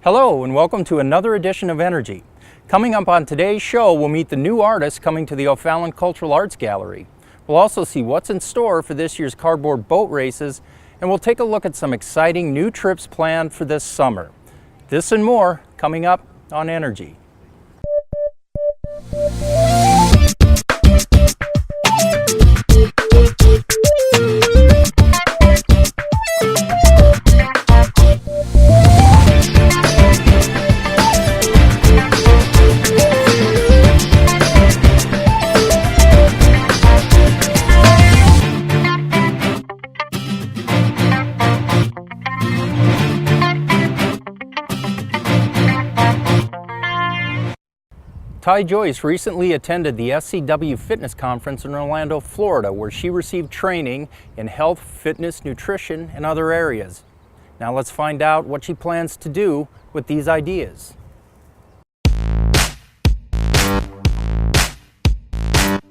Hello and welcome to another edition of Energy. Coming up on today's show, we'll meet the new artists coming to the O'Fallon Cultural Arts Gallery. We'll also see what's in store for this year's cardboard boat races, and we'll take a look at some exciting new trips planned for this summer. This and more coming up on Energy. Ty Joyce recently attended the FCW Fitness Conference in Orlando, Florida, where she received training in health, fitness, nutrition, and other areas. Now let's find out what she plans to do with these ideas.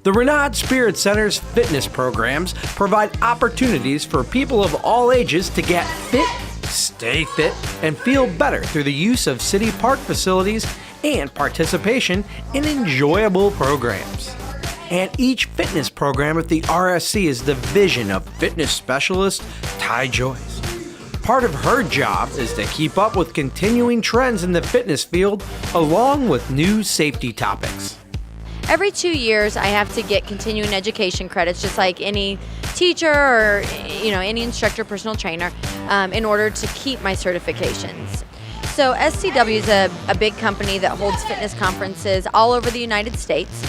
The Renaud Spirit Center's fitness programs provide opportunities for people of all ages to get fit, stay fit, and feel better through the use of city park facilities and participation in enjoyable programs. And each fitness program at the RSC is the vision of fitness specialist Ty Joyce. Part of her job is to keep up with continuing trends in the fitness field along with new safety topics. Every 2 years I have to get continuing education credits, just like any teacher or any instructor, personal trainer, in order to keep my certifications. So SCW is a big company that holds fitness conferences all over the United States.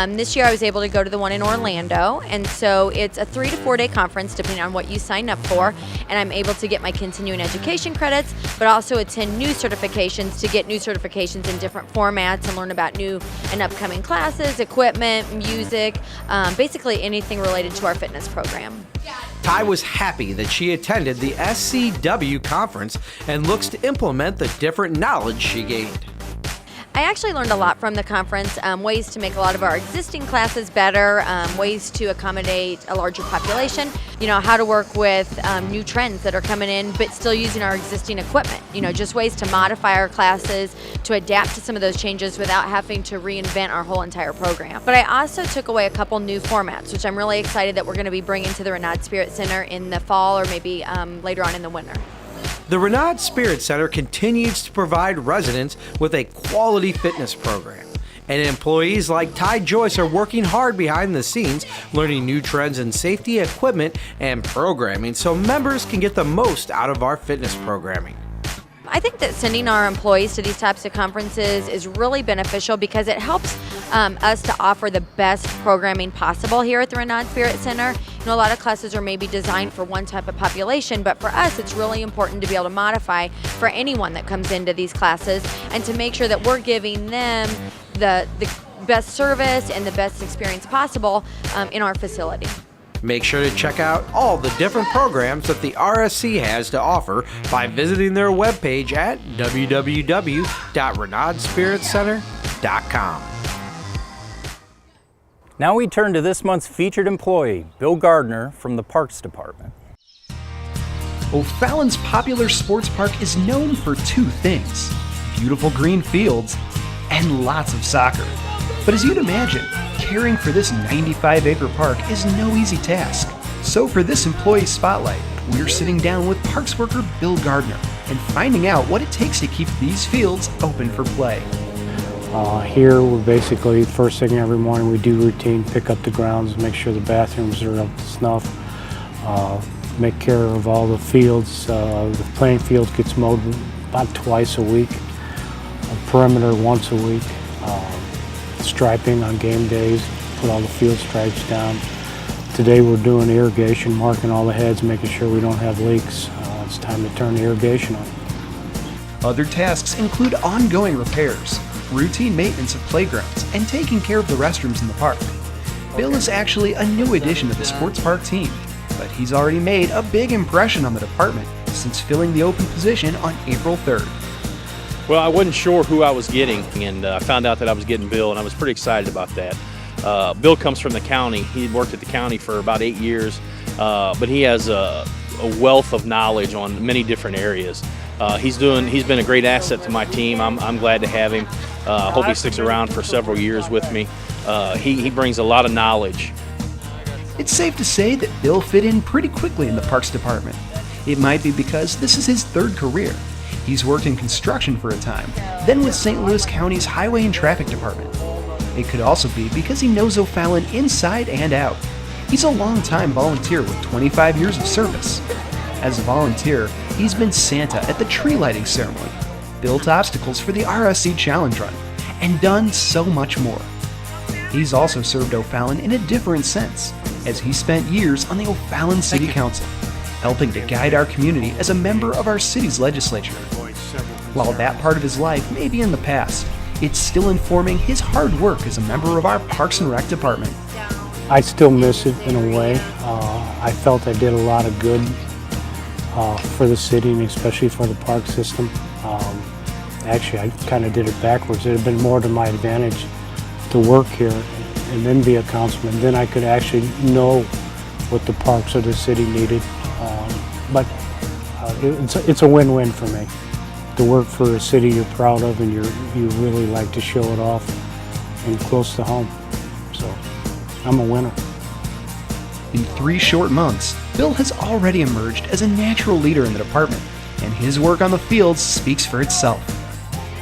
This year I was able to go to the one in Orlando, and so it's a 3 to 4 day conference depending on what you sign up for, and I'm able to get my continuing education credits, but also attend new certifications to get new certifications in different formats and learn about new and upcoming classes, equipment, music, basically anything related to our fitness program. Ty was happy that she attended the FCW Conference and looks to implement the different knowledge she gained. I actually learned a lot from the conference, ways to make a lot of our existing classes better, ways to accommodate a larger population, how to work with new trends that are coming in but still using our existing equipment, just ways to modify our classes, to adapt to some of those changes without having to reinvent our whole entire program. But I also took away a couple new formats, which I'm really excited that we're going to be bringing to the Renaud Spirit Center in the fall or maybe later on in the winter. The Renaud Spirit Center continues to provide residents with a quality fitness program, and employees like Ty Joyce are working hard behind the scenes, learning new trends in safety, equipment, and programming so members can get the most out of our fitness programming. I think that sending our employees to these types of conferences is really beneficial because it helps us to offer the best programming possible here at the Renaud Spirit Center. A lot of classes are maybe designed for one type of population, but for us it's really important to be able to modify for anyone that comes into these classes and to make sure that we're giving them the best service and the best experience possible in our facility. Make sure to check out all the different programs that the RSC has to offer by visiting their webpage at www.renaudspiritcenter.com. Now we turn to this month's featured employee, Bill Gardner from the Parks Department. O'Fallon's popular sports park is known for two things: beautiful green fields and lots of soccer. But as you'd imagine, caring for this 95-acre park is no easy task. So for this employee spotlight, we're sitting down with parks worker Bill Gardner and finding out what it takes to keep these fields open for play. Here we're basically, first thing every morning we do routine, pick up the grounds, make sure the bathrooms are up to snuff, make care of all the fields. The playing field gets mowed about twice a week, perimeter once a week, striping on game days, put all the field stripes down. Today we're doing irrigation, marking all the heads, making sure we don't have leaks. It's time to turn the irrigation on. Other tasks include ongoing repairs, routine maintenance of playgrounds, and taking care of the restrooms in the park. Bill is actually a new addition to the sports park team, but he's already made a big impression on the department since filling the open position on April 3rd. Well, I wasn't sure who I was getting, and I found out that I was getting Bill, and I was pretty excited about that. Bill comes from the county. He worked at the county for about 8 years, but he has a wealth of knowledge on many different areas. He's been a great asset to my team. I'm glad to have him. Hope he sticks around for several years with me. He brings a lot of knowledge. It's safe to say that Bill fit in pretty quickly in the Parks Department. It might be because this is his third career. He's worked in construction for a time, then with St. Louis County's Highway and Traffic Department. It could also be because he knows O'Fallon inside and out. He's a long-time volunteer with 25 years of service. As a volunteer, he's been Santa at the tree lighting ceremony, built obstacles for the RSC Challenge Run, and done so much more. He's also served O'Fallon in a different sense, as he spent years on the O'Fallon City Council, helping to guide our community as a member of our city's legislature. While that part of his life may be in the past, it's still informing his hard work as a member of our Parks and Rec department. I still miss it in a way. I felt I did a lot of good for the city and especially for the park system. Actually, I kind of did it backwards. It had been more to my advantage to work here and then be a councilman. Then I could actually know what the parks of the city needed. But it's a win-win for me. To work for a city you're proud of and you really like to show it off and close to home. So I'm a winner. In 3 short months, Bill has already emerged as a natural leader in the department, and his work on the field speaks for itself.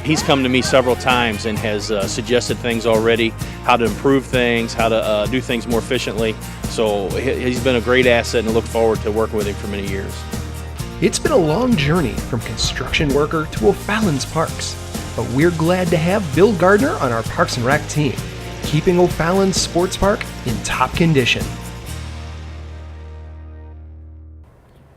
He's come to me several times and has suggested things already, how to improve things, how to do things more efficiently. So he's been a great asset, and I look forward to working with him for many years. It's been a long journey from construction worker to O'Fallon's Parks, but we're glad to have Bill Gardner on our Parks and Rec team, keeping O'Fallon's Sports Park in top condition.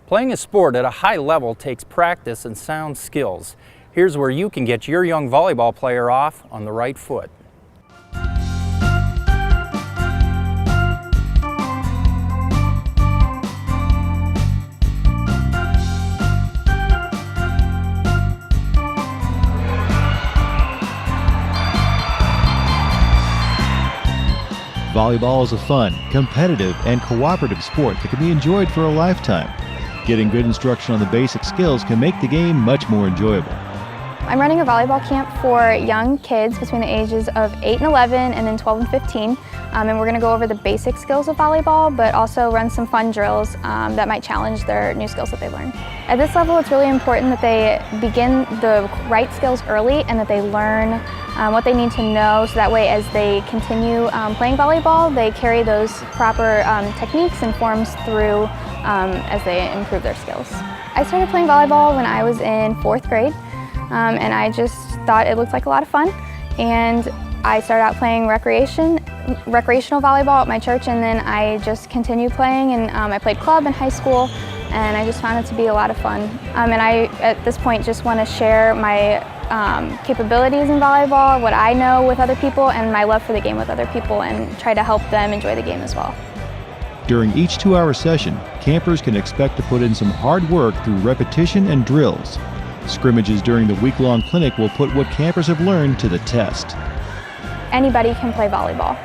Playing a sport at a high level takes practice and sound skills. Here's where you can get your young volleyball player off on the right foot. Volleyball is a fun, competitive, and cooperative sport that can be enjoyed for a lifetime. Getting good instruction on the basic skills can make the game much more enjoyable. I'm running a volleyball camp for young kids between the ages of 8 and 11 and then 12 and 15. And we're going to go over the basic skills of volleyball, but also run some fun drills that might challenge their new skills that they learn. At this level, it's really important that they begin the right skills early and that they learn what they need to know, so that way as they continue playing volleyball, they carry those proper techniques and forms through as they improve their skills. I started playing volleyball when I was in 4th grade. And I just thought it looked like a lot of fun, and I started out playing recreational volleyball at my church, and then I just continued playing, and I played club in high school, and I just found it to be a lot of fun. And I, at this point, just want to share my capabilities in volleyball, what I know with other people, and my love for the game with other people, and try to help them enjoy the game as well. During each 2-hour session, campers can expect to put in some hard work through repetition and drills. Scrimmages during the week-long clinic will put what campers have learned to the test. Anybody can play volleyball.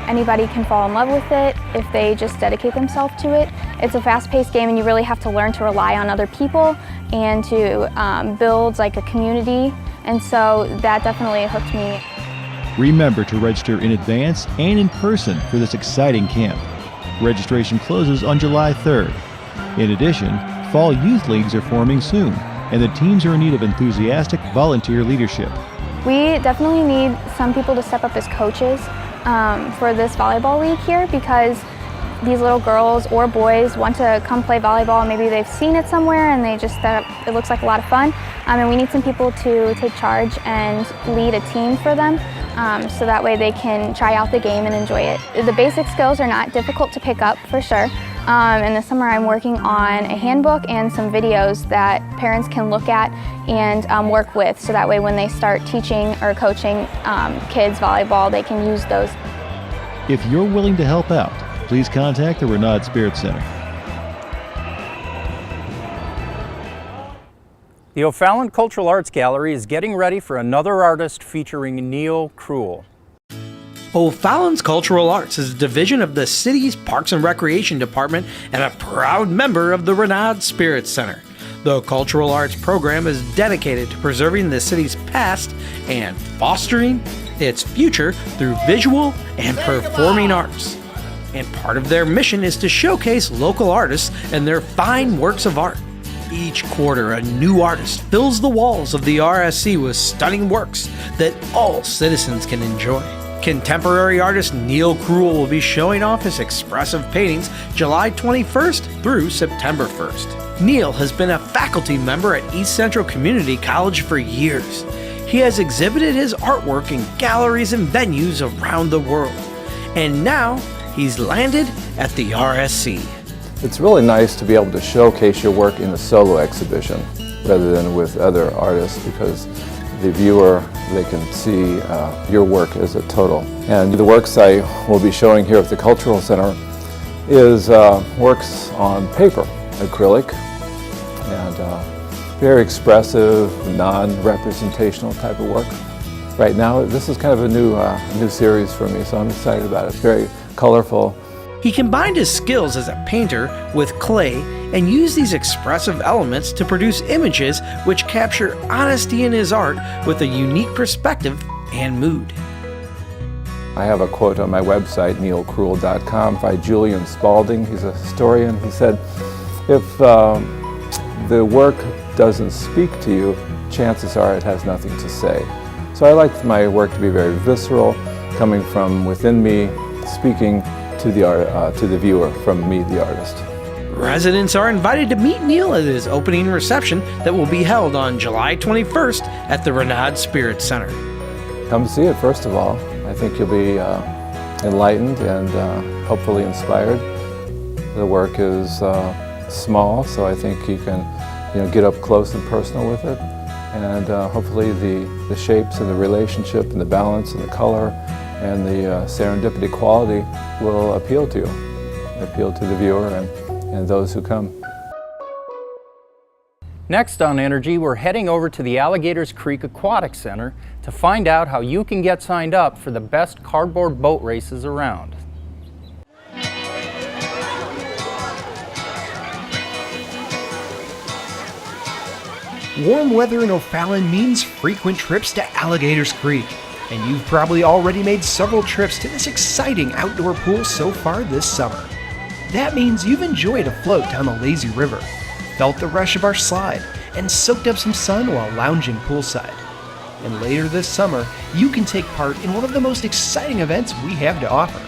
Anybody can fall in love with it if they just dedicate themselves to it. It's a fast-paced game, and you really have to learn to rely on other people and to build like a community, and so that definitely hooked me. Remember to register in advance and in person for this exciting camp. Registration closes on July 3rd. In addition, fall youth leagues are forming soon, and the teams are in need of enthusiastic volunteer leadership. We definitely need some people to step up as coaches for this volleyball league here, because these little girls or boys want to come play volleyball. Maybe they've seen it somewhere and they just thought it looks like a lot of fun. And we need some people to take charge and lead a team for them, so that way they can try out the game and enjoy it. The basic skills are not difficult to pick up, for sure. In the summer I'm working on a handbook and some videos that parents can look at and work with, so that way when they start teaching or coaching kids volleyball, they can use those. If you're willing to help out, please contact the Renaud Spirit Center. The O'Fallon Cultural Arts Gallery is getting ready for another artist featuring Neil Cruel. O'Fallon's Cultural Arts is a division of the city's Parks and Recreation Department and a proud member of the Renaud Spirit Center. The Cultural Arts program is dedicated to preserving the city's past and fostering its future through visual and performing arts. And part of their mission is to showcase local artists and their fine works of art. Each quarter, a new artist fills the walls of the RSC with stunning works that all citizens can enjoy. Contemporary artist Neil Krull will be showing off his expressive paintings July 21st through September 1st. Neil has been a faculty member at East Central Community College for years. He has exhibited his artwork in galleries and venues around the world. And now, he's landed at the RSC. It's really nice to be able to showcase your work in a solo exhibition rather than with other artists, because the viewer, they can see your work as a total. And the works I will be showing here at the Cultural Center is works on paper, acrylic, and very expressive, non-representational type of work. Right now, this is kind of a new series for me, so I'm excited about it. It's very colorful. He combined his skills as a painter with clay and used these expressive elements to produce images which capture honesty in his art with a unique perspective and mood. I have a quote on my website, neilkrull.com, by Julian Spalding. He's a historian. He said, if the work doesn't speak to you, chances are it has nothing to say. So I like my work to be very visceral, coming from within me, speaking to the viewer from me, the artist. Residents are invited to meet Neil at his opening reception that will be held on July 21st at the Renaud Spirit Center. Come see it, first of all. I think you'll be enlightened and hopefully inspired. The work is small, so I think you can get up close and personal with it. And hopefully the shapes and the relationship and the balance and the color and the serendipity quality will appeal to the viewer and those who come. Next on Energy, we're heading over to the Alligators Creek Aquatic Center to find out how you can get signed up for the best cardboard boat races around. Warm weather in O'Fallon means frequent trips to Alligators Creek, and you've probably already made several trips to this exciting outdoor pool so far this summer. That means you've enjoyed a float down the lazy river, felt the rush of our slide, and soaked up some sun while lounging poolside. And later this summer, you can take part in one of the most exciting events we have to offer.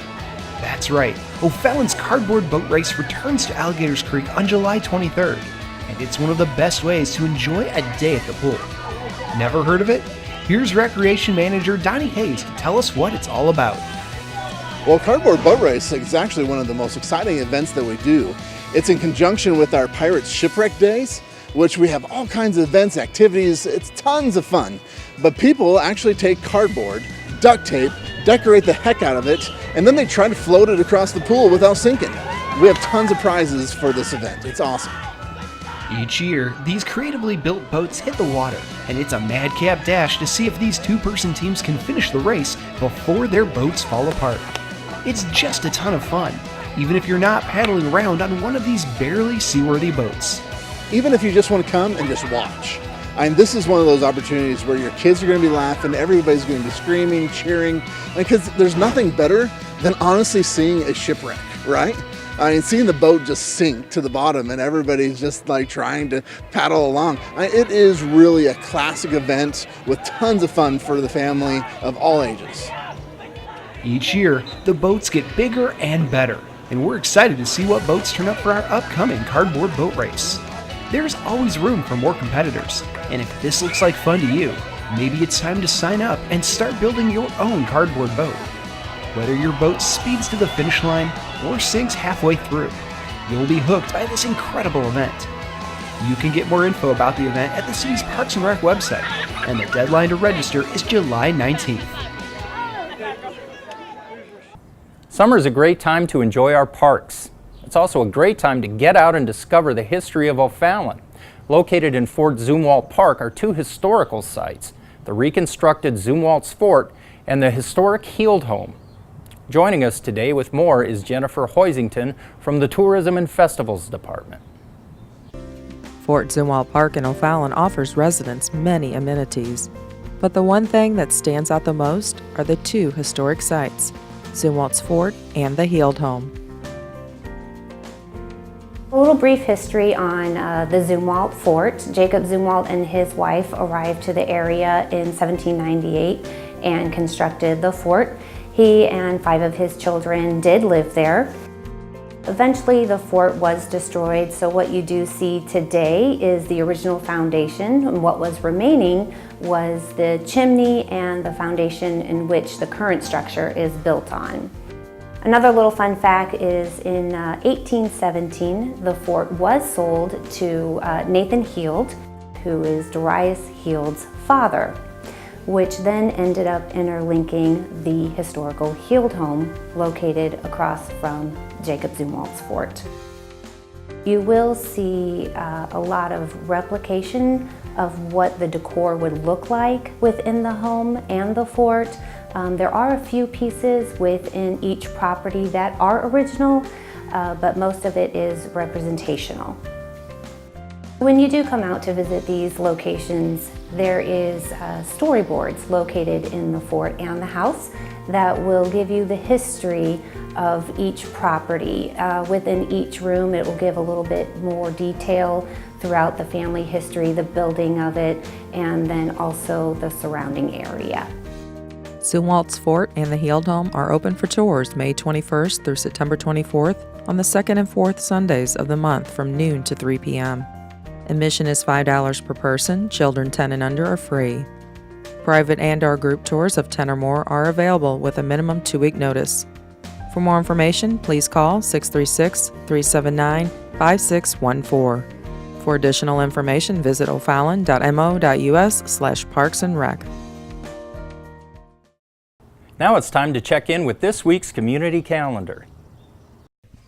That's right, O'Fallon's Cardboard Boat Race returns to Alligators Creek on July 23rd, and it's one of the best ways to enjoy a day at the pool. Never heard of it? Here's Recreation Manager Donnie Hayes to tell us what it's all about. Well, Cardboard Boat Race is actually one of the most exciting events that we do. It's in conjunction with our Pirates Shipwreck Days, which we have all kinds of events, activities. It's tons of fun. But people actually take cardboard, duct tape, decorate the heck out of it, and then they try to float it across the pool without sinking. We have tons of prizes for this event. It's awesome. Each year, these creatively built boats hit the water, and it's a madcap dash to see if these two-person teams can finish the race before their boats fall apart. It's just a ton of fun, even if you're not paddling around on one of these barely seaworthy boats. Even if you just want to come and just watch. This is one of those opportunities where your kids are going to be laughing, everybody's going to be screaming, cheering, because there's nothing better than honestly seeing a shipwreck, right? Seeing the boat just sink to the bottom and everybody's just like trying to paddle along. It is really a classic event with tons of fun for the family of all ages. Each year, the boats get bigger and better, and we're excited to see what boats turn up for our upcoming Cardboard Boat Race. There's always room for more competitors, and if this looks like fun to you, maybe it's time to sign up and start building your own cardboard boat. Whether your boat speeds to the finish line or sinks halfway through, you'll be hooked by this incredible event. You can get more info about the event at the city's Parks and Rec website, and the deadline to register is July 19th. Summer is a great time to enjoy our parks. It's also a great time to get out and discover the history of O'Fallon. Located in Fort Zumwalt Park are two historical sites, the reconstructed Zumwalt's Fort and the historic Heald Home. Joining us today with more is Jennifer Hoisington from the Tourism and Festivals Department. Fort Zumwalt Park in O'Fallon offers residents many amenities, but the one thing that stands out the most are the two historic sites, Zumwalt's Fort and the Heald Home. A little brief history on the Zumwalt Fort. Jacob Zumwalt and his wife arrived to the area in 1798 and constructed the fort. He and 5 of his children did live there. Eventually the fort was destroyed, so what you do see today is the original foundation, and what was remaining was the chimney and the foundation in which the current structure is built on. Another little fun fact is in 1817, the fort was sold to Nathan Heald, who is Darius Heald's father, which then ended up interlinking the historical Heald Home located across from Jacob Zumwalt's fort. You will see a lot of replication of what the decor would look like within the home and the fort. There are a few pieces within each property that are original, but most of it is representational. When you do come out to visit these locations, there is storyboards located in the fort and the house that will give you the history of each property. Within each room, it will give a little bit more detail throughout the family history, the building of it, and then also the surrounding area. Zumwalt's Fort and the Heald Home are open for tours May 21st through September 24th on the 2nd and 4th Sundays of the month from noon to 3 p.m. Admission is $5 per person. Children 10 and under are free. Private and/or group tours of 10 or more are available with a minimum 2-week notice. For more information, please call 636-379-5614. For additional information, visit o'fallon.mo.us/parksandrec. Now it's time to check in with this week's community calendar.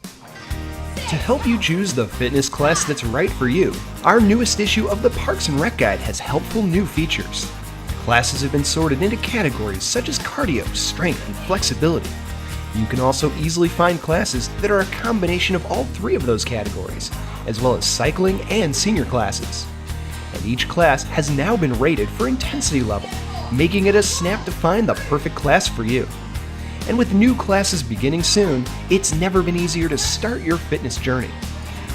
To help you choose the fitness class that's right for you, our newest issue of the Parks and Rec Guide has helpful new features. Classes have been sorted into categories such as cardio, strength, and flexibility. You can also easily find classes that are a combination of all 3 of those categories, as well as cycling and senior classes. And each class has now been rated for intensity level, making it a snap to find the perfect class for you. And with new classes beginning soon, it's never been easier to start your fitness journey.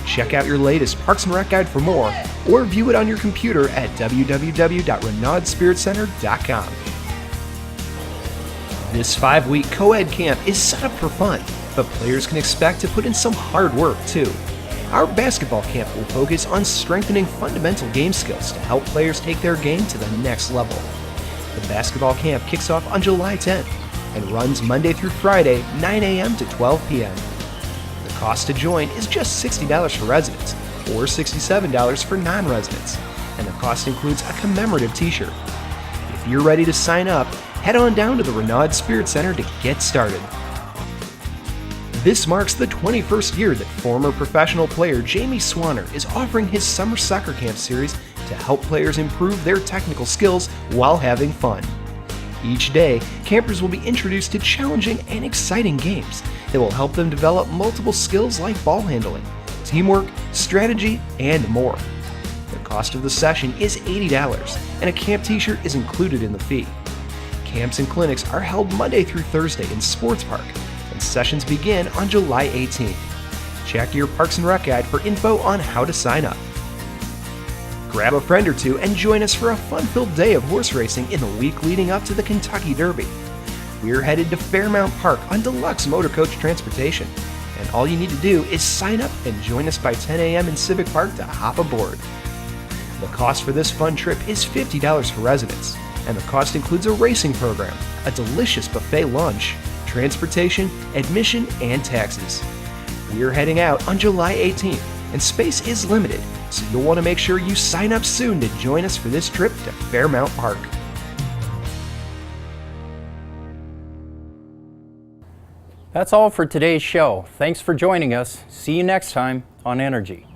Check out your latest Parks and Rec Guide for more, or view it on your computer at www.renaudspiritcenter.com. This 5-week co-ed camp is set up for fun, but players can expect to put in some hard work too. Our basketball camp will focus on strengthening fundamental game skills to help players take their game to the next level. The basketball camp kicks off on July 10th and runs Monday through Friday, 9 a.m. to 12 p.m. The cost to join is just $60 for residents or $67 for non-residents, and the cost includes a commemorative t-shirt. If you're ready to sign up, head on down to the Renaud Spirit Center to get started. This marks the 21st year that former professional player Jamie Swanner is offering his Summer Soccer Camp series to help players improve their technical skills while having fun. Each day, campers will be introduced to challenging and exciting games that will help them develop multiple skills like ball handling, teamwork, strategy, and more. The cost of the session is $80, and a camp t-shirt is included in the fee. Camps and clinics are held Monday through Thursday in Sports Park, and sessions begin on July 18th. Check your Parks and Rec Guide for info on how to sign up. Grab a friend or two and join us for a fun-filled day of horse racing in the week leading up to the Kentucky Derby. We're headed to Fairmount Park on deluxe motor coach transportation, and all you need to do is sign up and join us by 10 a.m. in Civic Park to hop aboard. The cost for this fun trip is $50 for residents, and the cost includes a racing program, a delicious buffet lunch, transportation, admission, and taxes. We're heading out on July 18th, and space is limited, so you'll want to make sure you sign up soon to join us for this trip to Fairmount Park. That's all for today's show. Thanks for joining us. See you next time on Energy.